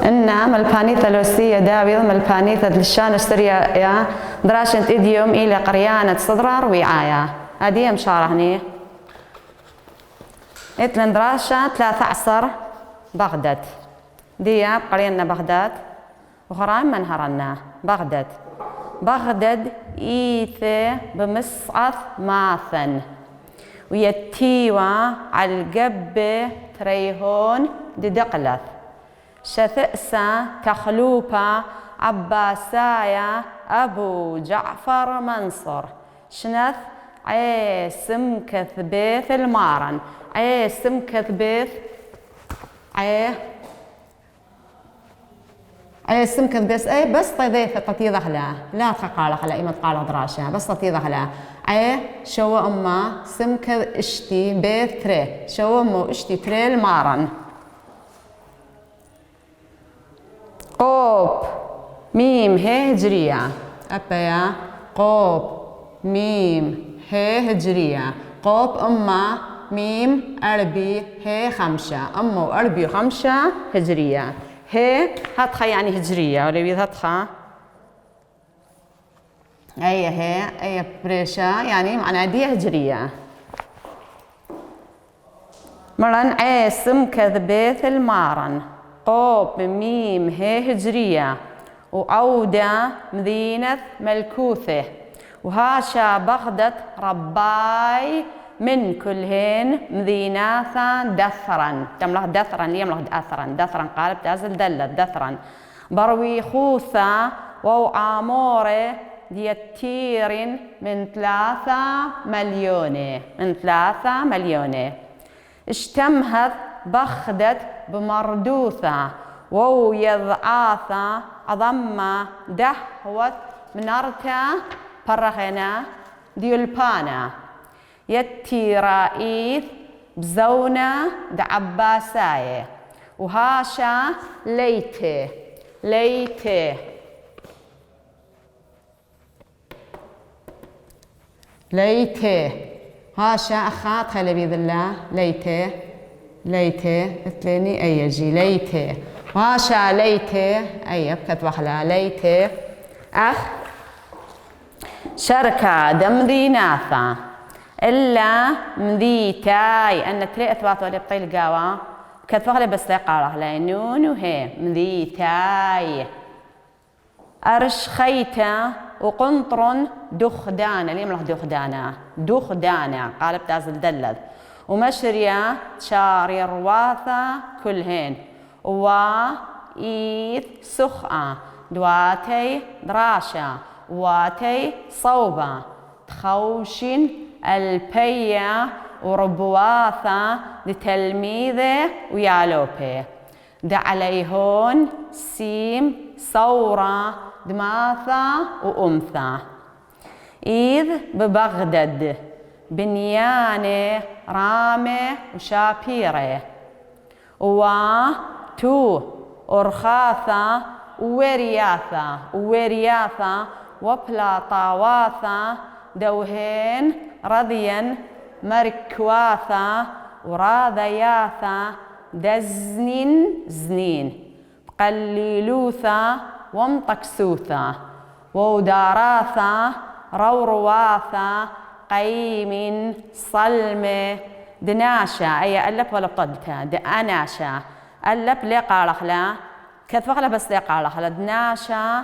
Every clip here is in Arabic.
إن ملبانيثا لوسية داويض ملبانيثا للشان اشتريا دراشنت إديوم إلى قريانة صدرار وعاية هذه مشارة هني إتلن دراشة 13 بغداد دي قرينا بغداد وخرام منهرنا بغداد إيث بمصعث ماثن ويتيوى على القب تريهون دي دقلث شثئسة تخلوبة عباسايا أبو جعفر منصور شنث عيسم كثبيث المارن عيسم كثبيث عيسم كثبيث أي بس طيذيث تطيضه لا لا تقالخ لا إما تقالخ دراشة بس تطيضه لا عي شو أما سم كذ اشتي بيث تري شو أمو اشتي تري المارن قوب ميم هي هجرية أبيا قوب ميم هي هجرية قوب أما ميم أربي هي 5 أمو أربي 5 هجرية هي هاتخا يعني هجرية ولا بيد هاتخا أي بريشة يعني معناها دي هجرية مرن عيسم كذبيث المارن قوب ميم هي هجرية وعودة مدينة ملكوثة وهاشا بغدة رباي من كلهن مديناثا دثرا تملخ دثرا يملخ دثرا قالب تازل دلت دثرا بروي خوثا وعامورة ديتير من 3 مليون اشتمهت بغدة بمردوثة وو يضعاثة أضم دهوت منارتا برغنا ديولبانا يتي رئيث بزونة دعباساية وهاشا ليته هاشا أخات خلي بيذ الله ليته اثليني أيجي ليته هاشا ليته أيب كتبخلا ليته أخ شركة دمديناثا إلا مذيتاي أن تري أثبات ولا بطيل قاوة كتبخلا بس لقاره لينون وهي مذيتاي أرش خيتا وقنطر دخدانة اللي يملخ دخدانة قالب تازل دلذ ومشريا شاري رواثة كلهن وإيث سخأة دواتي دراشة واتي صوبة تخوشن البية وربواثة لتلميذه ويالوبي عليهون سيم صورة دماثة وأمثة إذ ببغداد بنيانة رامة وشابيرة وتو أرخاثة وورياثة وبلاطاواثة دوهين رضيا مركواثة وراذياثة زنين قليلوثة ومطكسوثة ووداراثة رورواثة قيم صلمة دناشة أي ألف ولا بطلتها دأناشة ألف لي قارخلا كثفغلا بس لي قارخلا دناشة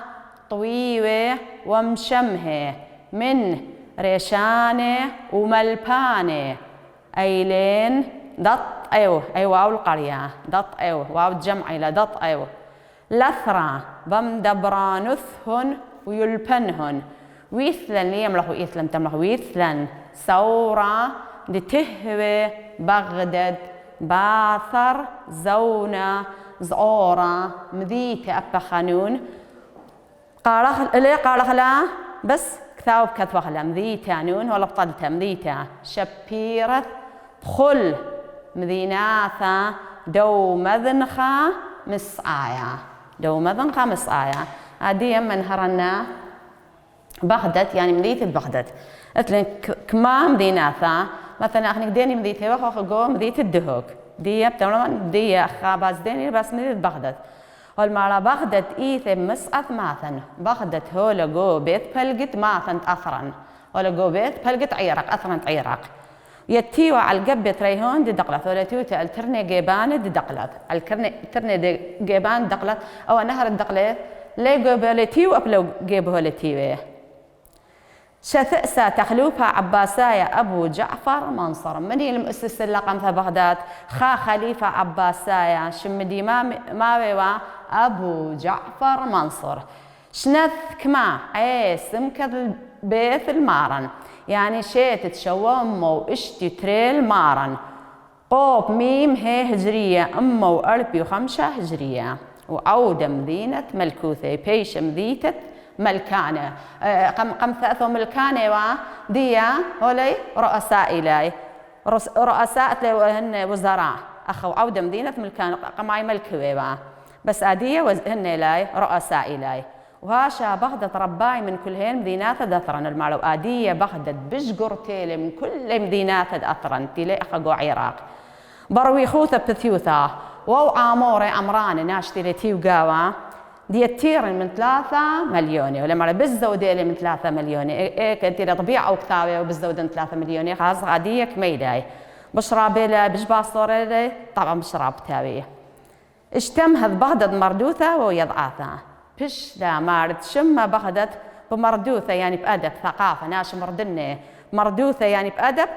طويوة ومشمهة من ريشانة وملبانة أيلين دط أيوه واو القرية دط أيوه واو الجمع إلى دط أيوه لثرة بمدبرانثهن ويلبنهن ويثلن ليملخ ويثلن تملخ ويثلن ثورة لتهوي بغداد باثر زونة زعورة مذيتة أبخانون قارخ لا بس كتاب كتبخ لا مذيتة نون ولا بطلتها مذيتة شبيرة خل مذيناثة دو مذنخة مسعايا هذه من هرنا بغداد يعني مدينة بغداد أتلين كما مدينة مثلا أخني ديني مدينة وخو جو مدينة الدهوك دي بتمام دي خابز ديني بس مدينة بغداد والمرة بغدت إيث مسقط ماثن بغدت هولا جو بيت بلقت ماثن أثرن ولا جو بيت بلقت عيرق أثرن عيرق يتيوا على القبة ريهون دي دقلت ولا تيوتا الترني جيبان دي دقلت الترني دي جيبان دقلت أو نهر الدقلت لي جوبا تيو أبلو جيبه لتيوه شثأسا تخلوفها عباسايا أبو جعفر منصر مني المؤسس اللقم في بغداد خليفة عباسايا شمدي ما بيوا أبو جعفر منصر شنث كما سمكذ بيت المارن يعني شيت تشوم واشتي تريل مارن قوب ميم هي هجرية أمه وأربي وخمسة هجرية وعودة مدينة ملكوثة بيش مدينة ملكانة قم ثلاثة ملكانة ديا هولي رؤساء إلي رؤساء هن وزراء أخو عودة مدينة ملكانة قماي ملكوة بس أدية هن إلي رؤساء إلي وهاشا بغداد رباي من كل هين مدينات دثرن المعلو آدية بغداد بشقر تيلي من كل مدينات دثرن تيلي أخقو عراق بروي خوثة بثيوثة وو عاموري عمران ناشتي تيو قاوا ديتيرن من 3 مليون ولا مرة بالزودة من 3 مليون كنت طبيعة أو كتابة وبالزودة 3 مليون خلاص غادية كميداي بشرب له بشباصور له طبعا بشرب تاوي اشتم هذ بغداد مردوثة ويضعاثة بش لا مارد شم بغداد بمردوثة يعني بأدب ثقافة ناش مردنة مردوثة يعني بأدب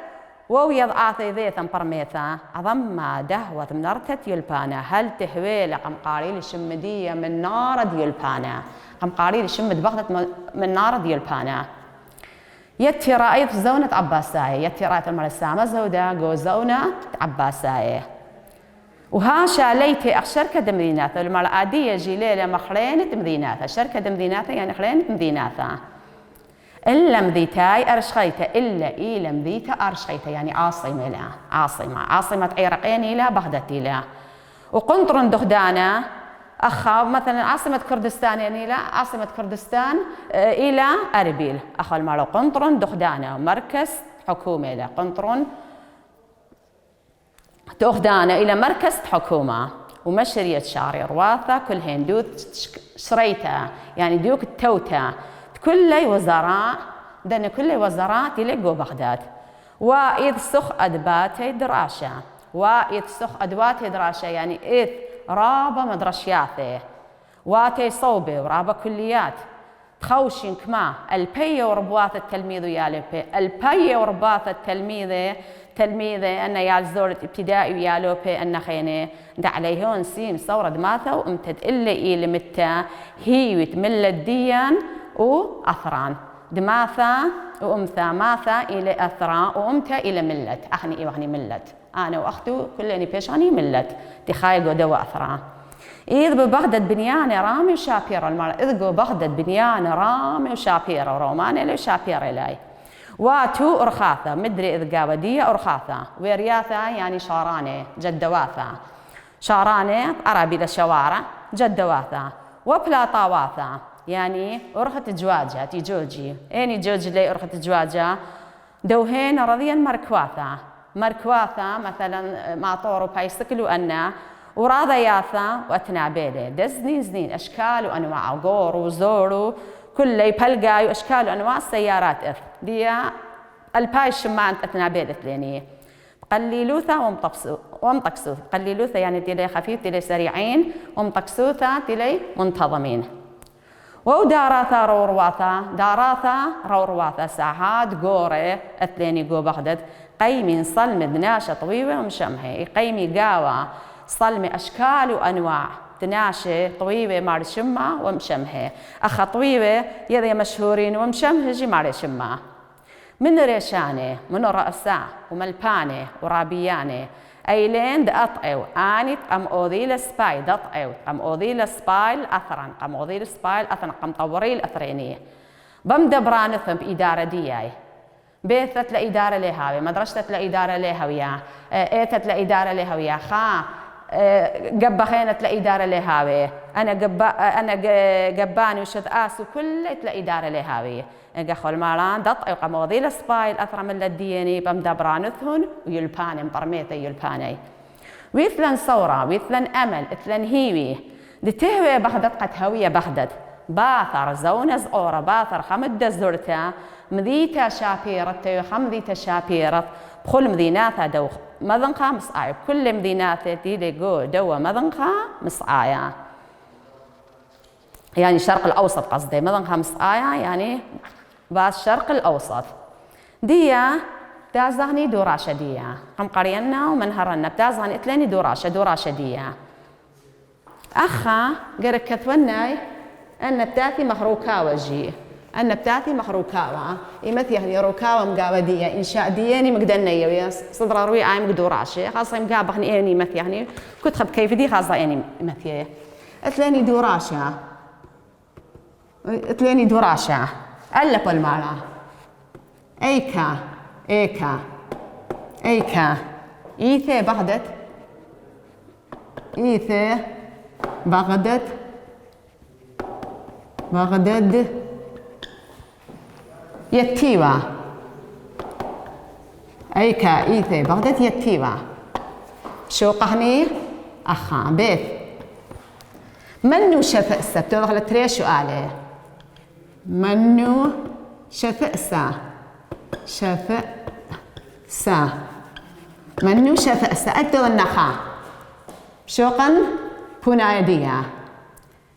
ويضعاثي ذيثا برميثا أضم دهوة من أرتت يلبانا هل تحويل قم قاريل شمدية من نار ديلبانا قم قاريل شمد بغداد من نار ديلبانا يتي رأيت زونة عباساية يتي رأيت المرسامة زودة جو زونة عباساية وهاشا ليتي شركة مديناثا المرأة دي جيليلة مخلينة مديناثا شركة مديناثا يعني خلينة مديناثا إلا مذيتاي أرشخيته إلا إيلا مذيتا أرشخيته يعني عاصمة لا عاصمة عراقين إلى بغداد إلى وقنطرن دخدانة أخا مثلا عاصمة كردستان يعني إلى عاصمة كردستان إلى أربيل أخا المالو قنطرن دخدانة مركز حكومة لا قنطرن دخدانة إلى مركز حكومة ومشرية شاري رواثة كل هندوث شريتها يعني ديوك التوتة كل وزراء دن كل وزراء تلقوا بغداد وإذ سخ أدباتي دراشة وإذ سخ أدباتي دراشة يعني إذ رابة مدرشياته واتي صوبة ورابة كليات تخوشين كما البي وربواث التلميذ يالبي البي وربواث تلميذة أن يالزور ابتدائي يالوبي أن خيني دع عليهون سين صورد ماثا وامتد إلا إيل متى هيوت ملة ديان وأثران دماثا وأمثا ماثا إلى أثران وأمتا إلى ملت أخني إيوغني ملت أنا وأختو كلني بيشاني ملت تخايقو دو أثران إذ ببغداد بنيان رامي وشابير المرأة إذ بغداد بنيان رامي وشابير وروماني لي وشابير إلي واتو أرخاثة مدري إذ قاودية أرخاثة ويرياثة يعني شاراني جدواثة شاراني عربي للشوارع جدواثة وبلاطاواثة يعني أرخة جواجة تيجوجي إني جوج لي أرخة جواجة دوهين رضيا مركواثة مثلا معطور بايسكلو أنا وراضياثة وأتنابيلي دزني زنين أشكال وأنواع غور وزورو كل يبلقاي وأشكال وأنواع السيارات دي الباي شمانت أتنابيلت ليني قليلوثة ومطقسوث قليلوثة يعني تلي خفيف تلي سريعين ومطقسوثة تلي منتظمين وداراثا رورواثا ساعات قوري أثليني قو بغداد قيمي صلم دناشة طويلة ومشمهي قيمي قاوة صلم أشكال وأنواع دناشة طويلة مار شمة ومشمهي أخا طويلة يذي مشهورين ومشمهي جي مار شمة من ريشاني من رأسا وملباني ورابياني أيلين دأطعو آني قم أوذيل سباي دأطعو قم أوذيل سبايل أثرا قم أوذيل سبايل أثرا قم طوريل أثريني بمدبرانثم بإدارة دياي بيثت لإدارة لهاوي مدرسة لإدارة لهاوية إيثت لإدارة لهاوية خا قبا خينة لإدارة لهاوي أنا قباني وشذ آسو كل لإدارة لهاوي قخول مالان دط قم وضيل سبايل أثر من الديني بمدبرانثهن ويلباني مطرميثي يلباني ويثلن صورة ويثلن أمل إثلن هيوي دتهوي بغدت قد هوية بغدت باثر زونز أورا باثر خمد زرتا مذيتا شابيرت خمذيتا شابيرت بخل مذيناتا دو مذنقا مصعايا كل مذيناتا دي لقو دو مذنقا مصعايا يعني الشرق الأوسط قصدي مذنقا مصعايا يعني باس الشرق الأوسط ديا بتازغني دوراشة ديا قم قرينا ومنهرنا بتازغني اتلاني دوراشة ديا أخا قرك كثوناي أن بتاتي مخروكاوة جي أن بتاتي مخروكاوة إمتى يعني روكاوة مقاودية إنشاء دياني مقدنية ويا صدر روي عام دوراشة خاصة مقابخني أني مثي يعني كنت خب كيف دي خاصة يعني مثي اتلاني دوراشة ألف المعنى أيكا إيثي بغدت بغدد يتيوا أيكا إيثي بغدد يتيوا شو قهني أخا بيت منو شفأسة بتوضح لتريشو آله منو شفأسة منو شفأسة أدو النخا شوقا بنايدية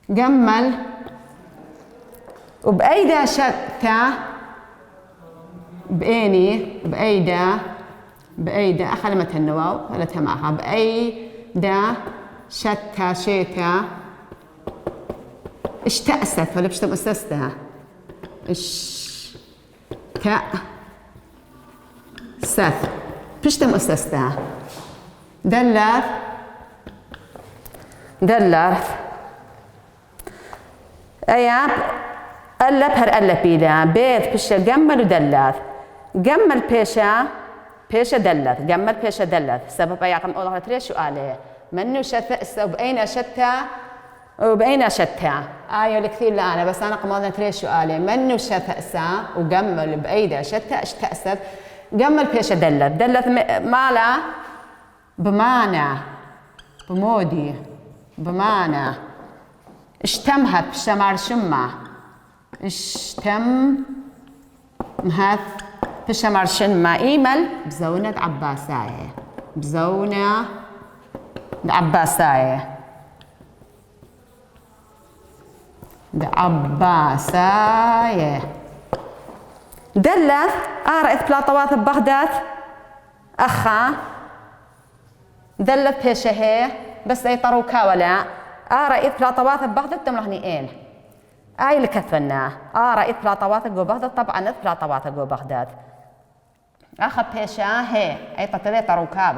جمل وبأيدا شتا بأيدا أخلمت النواو ولا تماها بأيدا شتا شيتا اشتأست ولا بشتم أسستها اشتأست بشتم أسستها دلر أياب ألب هر ألب بيدا بيت بيشة جمل ودلر جمل بيشة دلر جمل بيشة دلر سبب أياكم أوضح تريش سؤاله منو شتأس وبأين شتى آية الكثير لا أنا بس أنا قمضنا تريش سؤاله منو شتأس وجمل بأيدا شتى اشتأست جمل بيشة دلر مالا بمعنى بمودي بمعنى اشتمهت بشمار شمة اشتمهت بشمار شمة إيمل بزونة عباساية دلت رأيت بلاطوات ببغداد أخا دلت بيشهي بس أي طروكا ولا رأيت بلاطوات ببغداد تملهني إين آي اللي كثفنا رأيت بلاطوات جو بغداد طبعا بلاطوات جو بغداد أخذ بيشا هي أي تطلع طروكا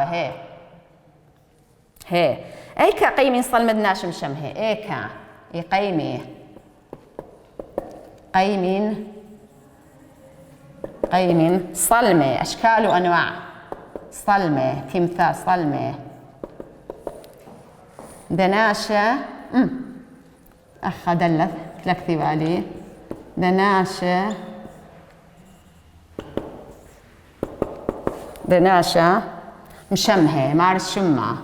هي أي كقيمين صلمد ناشم شم هي أي كا يقيمي قيمين صلمة أشكال وأنواع صلمة تمثال صلمة دناشة أخا دلت تلكتي بالي دناشة مشمهة مارس شمة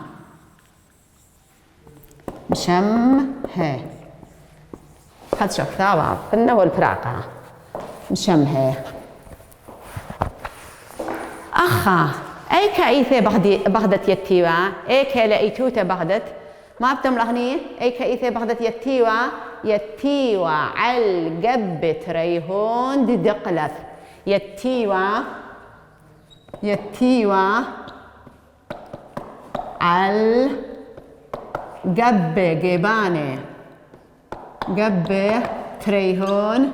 مشمهة خد شوف ثابت فنه والفراقة مشمهة أخا أي كأيثة بغدت يتيوا أي كلأيتوتا بغدت ما بتملغني أي كأيثة بغدت يتيوا عالقب تريهون دي دقلت يتيوا عالقب جيباني قب تريهون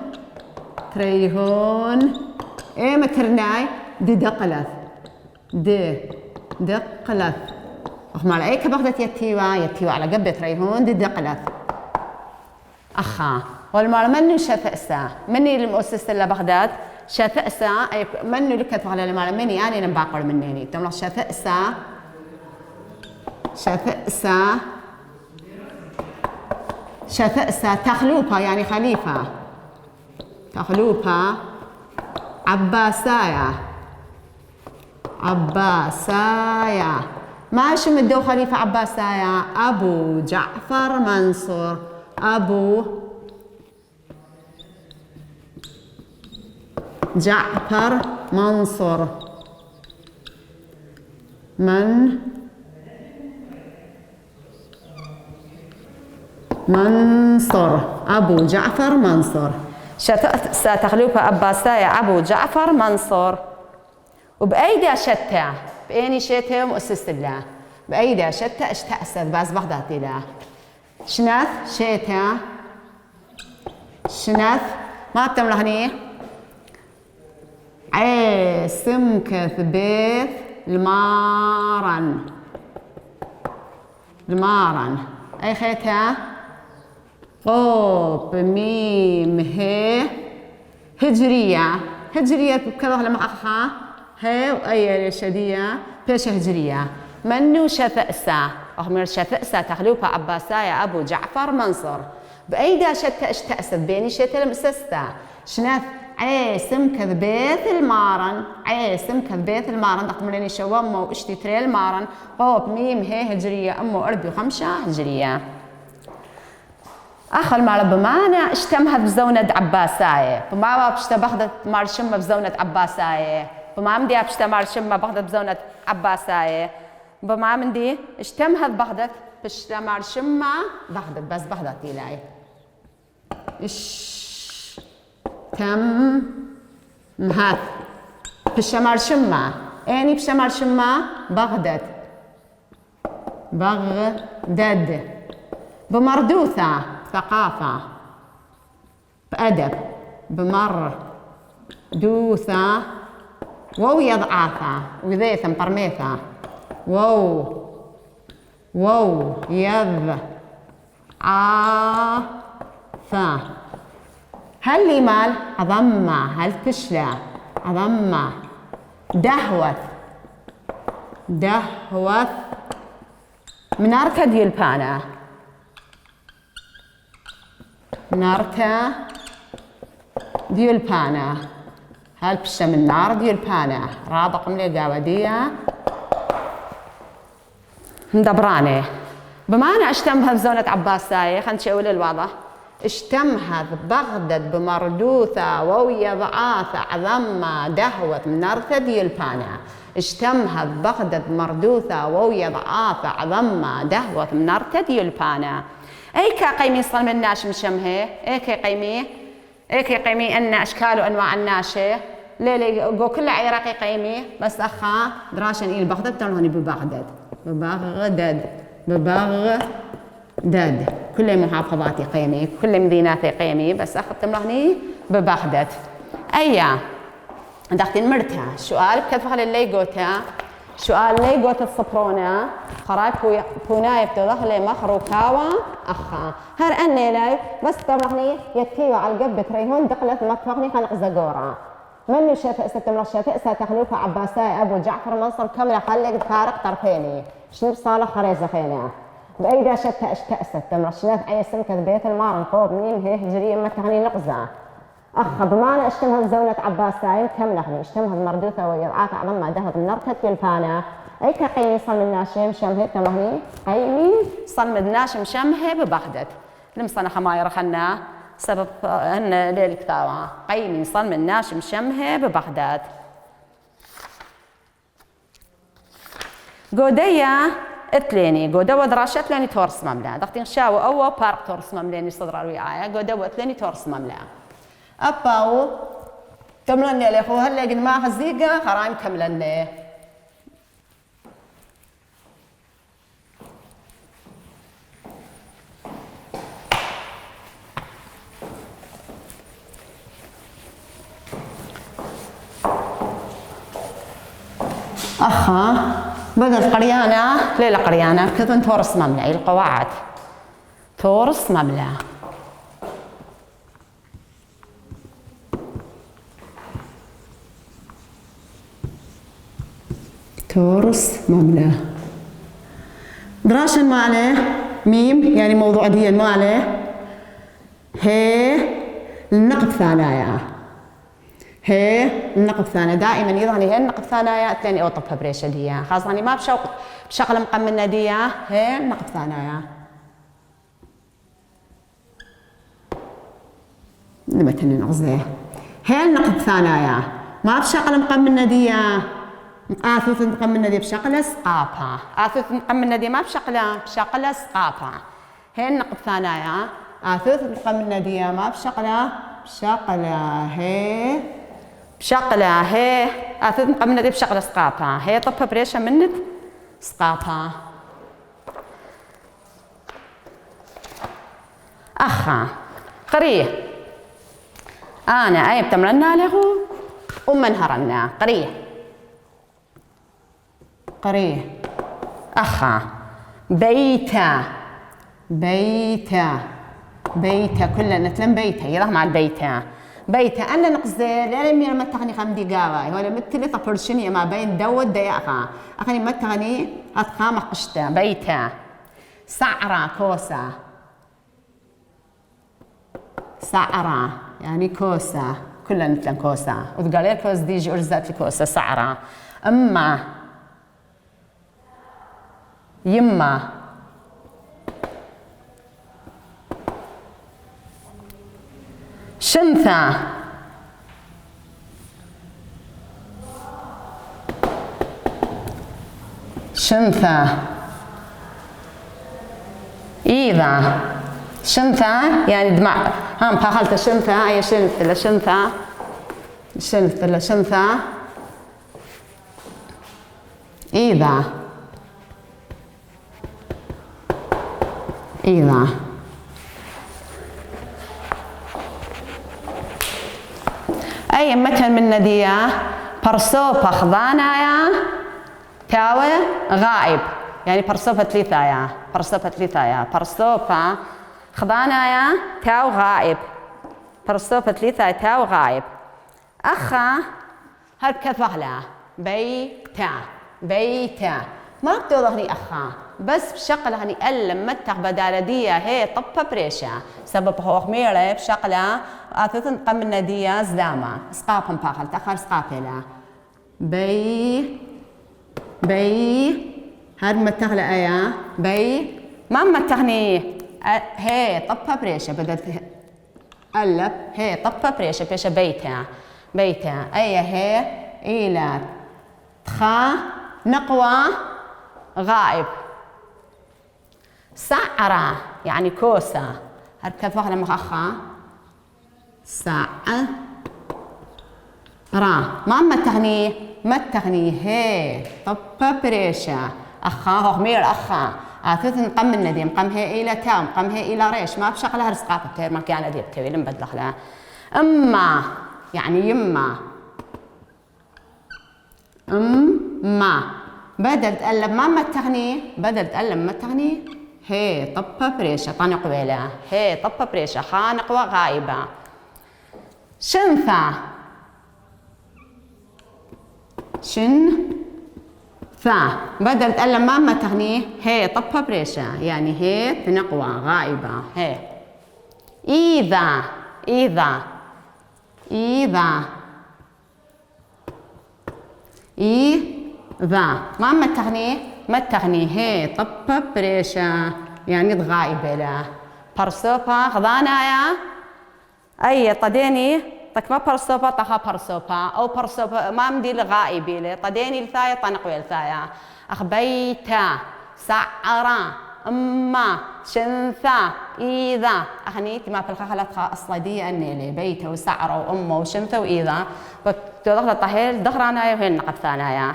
ايه مترناي دي دقلت أخمال أي كبغدت يتيوا على قب تريهون دي دقلت أخا والمال منو شفأسا مني المؤسسة لبغداد شفأسا أي منو لكت على المال مني أنا نباقر مني تملا شفأسا تخلوبة يعني خليفة تخلوبة عباسايا ما شو مدو خليفة عباسايا أبو جعفر منصور. أبو جعفر منصور. منصور. أبو جعفر منصور. شتأ تخليفة عباسايا أبو جعفر منصور. وبأيدا شتى بأني شتى مؤسس الله بأيدا شتى اشتأسد باز بغداتي له شنث شتى شنث ما بتملا هني عيسم كثبيث المارن. المارن أي خيتها قوب ميم هي هجرية. هجرية بكذا لما أخا هي وأي شدية بيش هجرية. منو شثأسة أخمر شثأسة تخلوفة عباسايا أبو جعفر منصور. بأيدا شتى اشتأسد بيني شتى المسسة شنث عيسم كذبيث المارن. عيسم كذبيث المارن ضغط مليني شوام واشتي تري المارن. قوب ميم هي هجرية أمو أربي وخمسة هجرية. أخل مال بمعنى اشتمها بزونة عباساية بما بشتا بغدت مارشمة بزونة عباساية بما مدي بشتا مارشمة بغدت بزونة عباساية بما مدي اشتمها بغدت بشتا مارشمة بغدت بس بغدت إلهي تم مهات بشتا مارشمة يعني بشتا مارشمة بغدت بغدد بمردوثة ثقافة بأدب بمردوثة وو يضعاثة وذيثة مقرميثة وو يضعاثة. هل لي مال أضمة هل تشلى أضمة دهوث مناركة ديال بانا نارتا ديال بانا هل بشا من نار ديال بانا رابق ملي قاودية مدبراني بمعنى اشتمها بزونة عباساية خلنا نشاول الواضح اشتمها بغدد بمردوثة وويا ضعاثة عظمة دهوت من نارتا ديال بانا. اشتمها بغدد مردوثة وويا ضعاثة عظمة دهوت من نارتا ديال بانا. أي كقيمي صل من ناش مشمه أي كقيمي أن أشكال وأنواع الناشة ليلي جو كل عراقي قيمي بس أخا دراشن إلى بغداد تلوني ببغداد كل محافظاتي قيمي كل مديناتي قيمي بس أخذت ملهني ببغداد. أيا دختين مرتها سؤال بكتب خلي اللي قوتها سؤال لي قوت الصبرونة خرايب بونايب تدخلي مخرو كاوا أخا هر أني لاي بس تبرخني يتكيو على القب تريهون دقلت مطفقني خلق زقورة من شافئ ستمر شافئ ستخلوفة عباساي أبو جعفر منصور كاملة خلق فارق طرفيني شنب صالح خريزة خينا بأيدا شتى اشتأست تمر شناف أي سمكة بيت المارن قوب ميم هي هجرية ما تغني نقزة أخ بمعنى اشتمها بزونة عباساي كاملة اشتمها بمردوثة ويرعاك على ما دهت من نركت بالفانة أي كقيمي صل من ناشم شمهي تمهني قيمي صل من ناشم شمهي ببغداد لمصنا خماير خنا سبب أن للكتاوة قيمي صل من ناشم شمهي ببغداد. قودية اتليني قودة ودراشت لاني تورس مملا دختين شاو أو بارك تورس مملاني صدر الوعاية قودة واتليني تورس مملا أباو كملني يا أخو هلا قد ما هزيقة خرايم كملني أخا بدل قريانة ليلة قريانة كذا تورس مملع القواعد تورس مملع تورس مملع دراشن ما عليه ميم يعني موضوع ديال ما عليه هي النقد ثانايا هي النقب ثانية دائما يظهر هي النقب ثانية ثاني أو طبها بريشة ديا خاصة أني ما بشغل مقمنا ديا هي النقب ثانية لمتن نغزيه هي النقب ثانية ما بشغل مقمنا ديا آثوث مقمنا دي بشغل سقاطة آثوث مقمنا دي ما بشغل سقاطة هي النقب ثانية آثوث مقمنا ديا ما بشغله هي آثوث مقمنا دي بشغل سقاطة هي طبها بريشة منك سقاطة أخا قريه أنا أيب تمرنا له ومنهرنا قريه أخا بيتا كلنا نتلم بيتا يراه مع البيتا أنا نقصدي لأن ما تغني 5 دقاوة ولا مثل طفرشني ما بين دو دقيقة أخني ما تغني أتقام قشطة بيتا سعرة كوسة سعرة يعني كوسة كلنا نتلم كوسة وتقال لي كوس ديجي أرزات الكوسة سعرة أما يما شنثة إذا شنثة يعني دمع هم بخلت شنثة أي شنثة إذا أي مثل من ندية برسوبة خضانايا تاوي غائب يعني برسوبة ثلاثايا برسوبة خضانايا تاو غائب برسوبة ثلاثايا تاو غائب أخا هالكثغلة بيتا ما بتوضحني أخا بس بشغله هني ألم متق بدالدية هي طبة بريشة سبب هو خميرة بشغله آثوثن قمنا دية زدامة سقاپم باخل تأخر سقاپلا بي هاد متغلة أيا بي ما متغني هي طبة بريشة بدأت ألب هي طبة بريشة بيتا أيا هي إلى تخا نقوى غائب سعرة يعني كوسة هركب واحدة مخخة سعرة ما متغني هي طبة بريشة أخا خمير أخا آثوث نقم الندي مقم هي إلى تام مقم هي إلى ريش ما بشغلها رسقاطة بتير ما كان أدي بتوي لم بدلخلها أما يعني يما بدل تقلب ما متغني هي طبة بريشة طاني قبيلة هي طبة بريشة خانق وغائبة شنثة بدل تقلب ما متغني هي طبة بريشة يعني هي تنقوى غائبة هي إذا ما متغني هي طبة بريشة يعني تغائبة له برسوبة خضانايا أي طديني طك ما برسوبة طخا برسوبة أو برسوبة ما مدي لغائبي له طديني الثاية طنقوي الثاية أخبيتا سعرة أما شنثة إذا أخنيت ما في الخخلات الصدية أني بيتا وسعرة وأمه وشنثة وإذا بتدخل طهيل دخرانايا وهي النقب ثانايا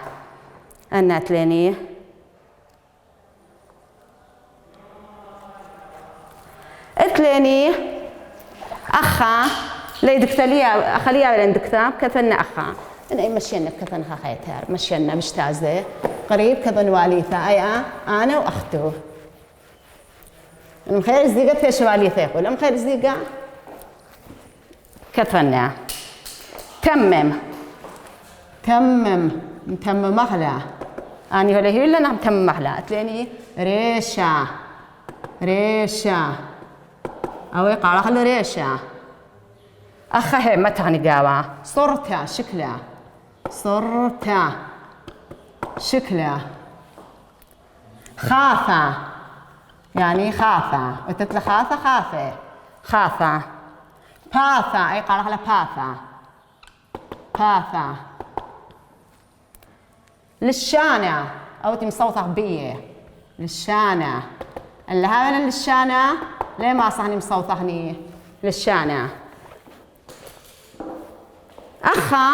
أنا تليني اتليني أخا لي دكتاليا أخليها بين دكتاب كثنا أخا أنا مشينا كثنا خيتار مشينا مشتازة قريب كثن واليثة أي أنا وأخته المخير زيقة فيش واليثة يقول المخير زيقة كثنا تمم مغلا أنا ولا هي ولا نعم تمم مغلا تليني ريشة أو يقال خلو ريشة أخه ما تعني قاوة صرت شكله صرت شكله خافة يعني خافة وتتل خافة خافة خافة باثة أي قال على باثة باثة للشانة أو تمصوتها بيه للشانة اللي هذا للشانة ليه ما صحني مصوتهني للشانة أخا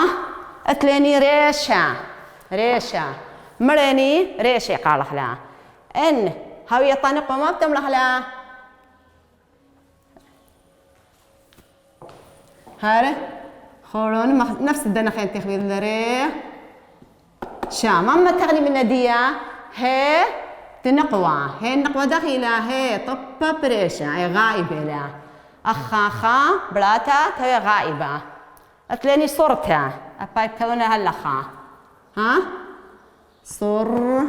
أتليني ريشة ريشة مرني ريشة قال لها إن هاوية طنق وما بتملح لا هاره خورون نفس الدنخين تخبير لري شا ماما تغني من ندية هي تنقوى هي النقوى داخلة هي طبة بريشة أي غائبة لا أخا خا بلاتا تهي غائبة أتليني صرتها أباي بكذونا هاللخا ها صر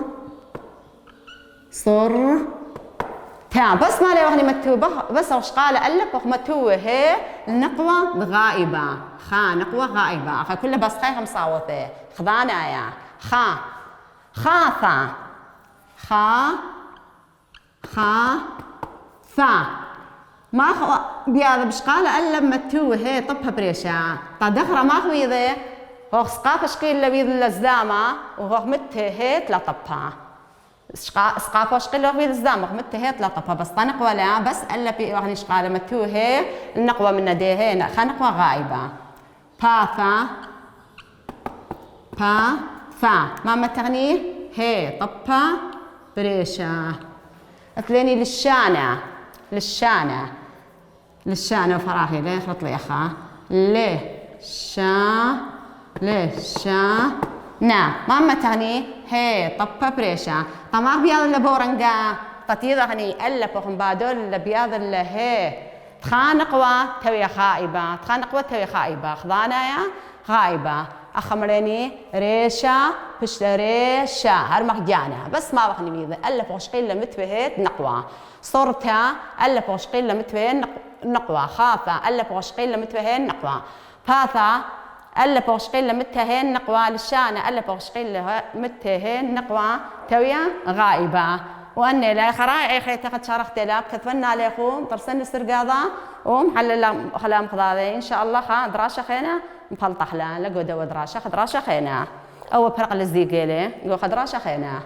صر تا بس ما لي وغني متوبة بس وش قال ألف وخ متوه هي النقوة غائبة خا نقوة غائبة أخا كله بس خيها مصاوته خذانا يا خا خاثة خا خا ثا ما خو بياذا بش قال ألف متوه هي طبها بريشة طدخرة ما هو يذي هو سقاف شقيل لبيذ الزامة وهو مت هي تلطبها سقافة شقيل لبيذ الزامة مت هي تلطبها بس طنق ولا بس ألا بي يعني شقالة متوه هي النقوة من نديه خا نقوة غائبة باثا با ثا ما متغنيه هي طبها بريشة أتليني للشانة للشانة للشانة وفراغي ليه خلط لي أخا ليه شا ليه شا نا ما تعني هي طبة بريشة طماغ بياض اللي بورنقا تطيض غني ألف وخم بادول اللي بياض اللي هي تخانقوة توي خائبة تخانقوة توي خائبة خضانا يا غائبة أخمريني ريشة بشت ريشة هرمخ جانا بس ما بخني بيض ألف وشقيل لمتوهت نقوة صرتها ألف وشقيل لمتوهن نقوة خافة ألف وشقيل لمتوهن نقوة باثة ألف وشقيل لمتهن نقوة للشانة ألف وشقيل لمتهن نقوة تويا غائبة وأني لا خراعي خي تاخد شرخت لا كتفنا عليكم ترسلني السرقاضة ومحلل خلام خضاضي إن شاء الله خا دراسة خينا مفلطح لا لقوا دوا دراسة خدراسة خينا أو فرق الزيقيلي لقوا خدراسة خينا